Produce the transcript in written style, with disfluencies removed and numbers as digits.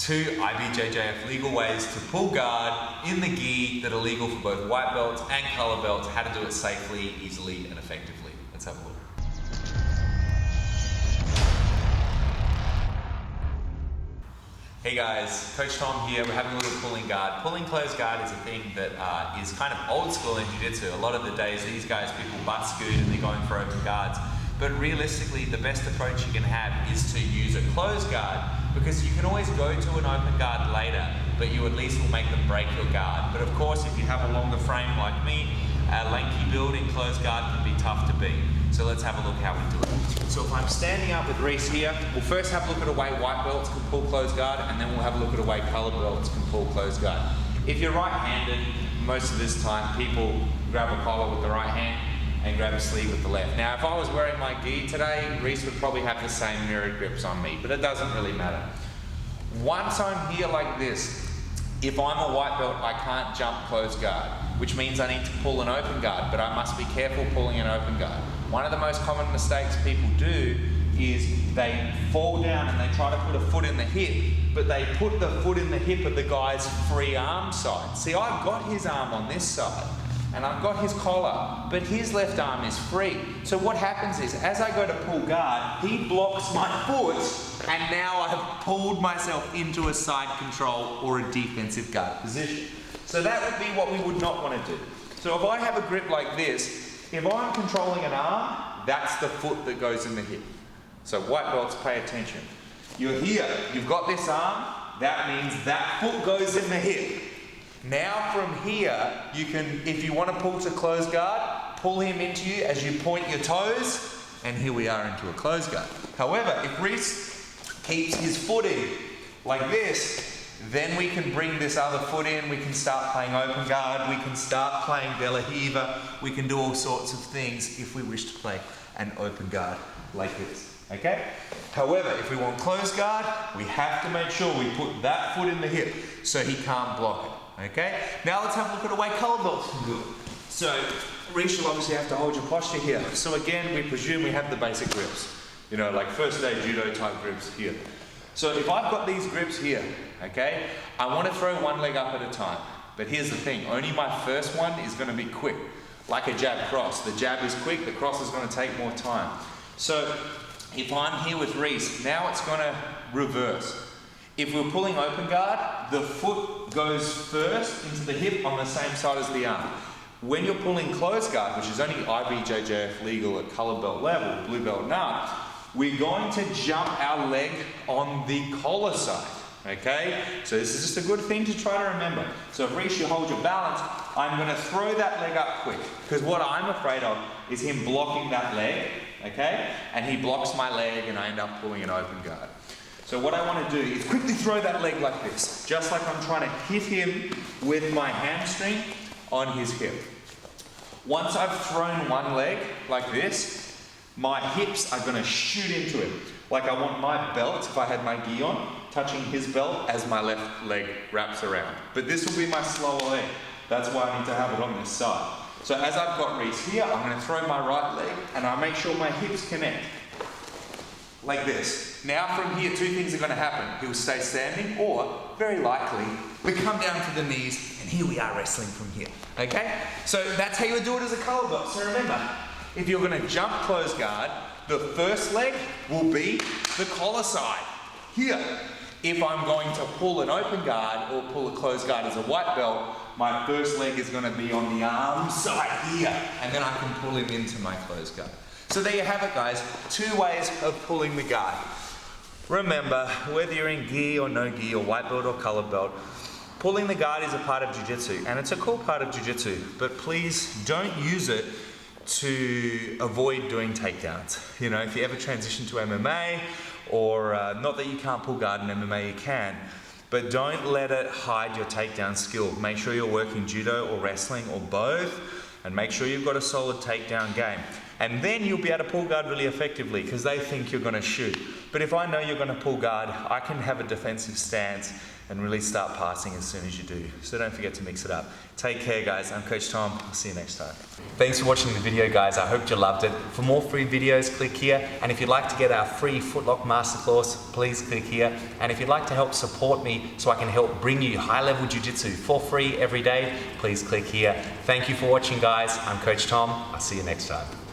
2 IBJJF legal ways to pull guard in the gi that are legal for both white belts and color belts, how to do it safely, easily, and effectively. Let's have a look. Hey guys, Coach Tom here. We're having a little pulling guard. Pulling closed guard is a thing that is kind of old school in jiu-jitsu. A lot of the days, these guys, people butt scoot and they're going for open guards. But realistically, the best approach you can have is to use a closed guard, because you can always go to an open guard later, but you at least will make them break your guard. But of course, if you have a longer frame like me, a lanky build in closed guard can be tough to beat. So let's have a look how we do it. So if I'm standing up with Reese here, we'll first have a look at a way white belts can pull closed guard, and then we'll have a look at a way colored belts can pull closed guard. If you're right-handed, most of this time people grab a collar with the right hand and grab a sleeve with the left. Now if I was wearing my gi today, Reese would probably have the same mirrored grips on me, but it doesn't really matter. Once I'm here like this, if I'm a white belt, I can't jump closed guard, which means I need to pull an open guard, but I must be careful pulling an open guard. One of the most common mistakes people do is they fall down and they try to put a foot in the hip, but they put the foot in the hip of the guy's free arm side. See, I've got his arm on this side, and I've got his collar, but his left arm is free. So what happens is, as I go to pull guard, he blocks my foot, and now I've pulled myself into a side control or a defensive guard position. So that would be what we would not want to do. So if I have a grip like this, if I'm controlling an arm, that's the foot that goes in the hip. So white belts, pay attention. You're here, you've got this arm, that means that foot goes in the hip. Now from here, you can, if you want to pull to closed guard, pull him into you as you point your toes, and here we are into a closed guard. However, if Reese keeps his foot in like this, then we can bring this other foot in, we can start playing open guard, we can start playing De La Hiva, we can do all sorts of things if we wish to play an open guard like this, okay? However, if we want closed guard, we have to make sure we put that foot in the hip so he can't block it, okay? Now let's have a look at a way color belts can do it. So, Reese, you'll obviously have to hold your posture here. So again, we presume we have the basic grips, you know, like first day judo type grips here. So if I've got these grips here, okay, I want to throw one leg up at a time. But here's the thing, only my first one is going to be quick. Like a jab cross. The jab is quick, the cross is going to take more time. So if I'm here with Reese, now it's going to reverse. If we're pulling open guard, the foot goes first into the hip on the same side as the arm. When you're pulling closed guard, which is only IBJJF legal at color belt level, blue belt and up, we're going to jump our leg on the collar side, okay? So this is just a good thing to try to remember. So if Reese, you hold your balance, I'm going to throw that leg up quick, because what I'm afraid of is him blocking that leg, okay? And he blocks my leg and I end up pulling an open guard. So what I want to do is quickly throw that leg like this, just like I'm trying to hit him with my hamstring on his hip. Once I've thrown one leg like this, my hips are going to shoot into it. Like I want my belt, if I had my gi on, touching his belt as my left leg wraps around. But this will be my slower leg. That's why I need to have it on this side. So as I've got Reese here, I'm going to throw my right leg and I make sure my hips connect. Like this. Now from here, two things are going to happen. He'll stay standing, or very likely, we come down to the knees and here we are wrestling from here. Okay? So that's how you would do it as a color belt. So remember, if you're going to jump closed guard, the first leg will be the collar side, here. If I'm going to pull an open guard or pull a closed guard as a white belt, my first leg is going to be on the arm side here, and then I can pull him into my closed guard. So there you have it, guys. 2 ways of pulling the guard. Remember, whether you're in gi or no gi or white belt or color belt, pulling the guard is a part of jiu-jitsu, and it's a cool part of jiu-jitsu, but please don't use it to avoid doing takedowns. You know, if you ever transition to MMA, or not that you can't pull guard in MMA, you can, but don't let it hide your takedown skill. Make sure you're working judo or wrestling or both, and make sure you've got a solid takedown game. And then you'll be able to pull guard really effectively because they think you're going to shoot. But if I know you're going to pull guard, I can have a defensive stance and really start passing as soon as you do. So don't forget to mix it up. Take care, guys. I'm Coach Tom. I'll see you next time. Thanks for watching the video, guys. I hope you loved it. For more free videos, click here. And if you'd like to get our free Footlock Masterclass, please click here. And if you'd like to help support me so I can help bring you high-level jiu-jitsu for free every day, please click here. Thank you for watching, guys. I'm Coach Tom. I'll see you next time.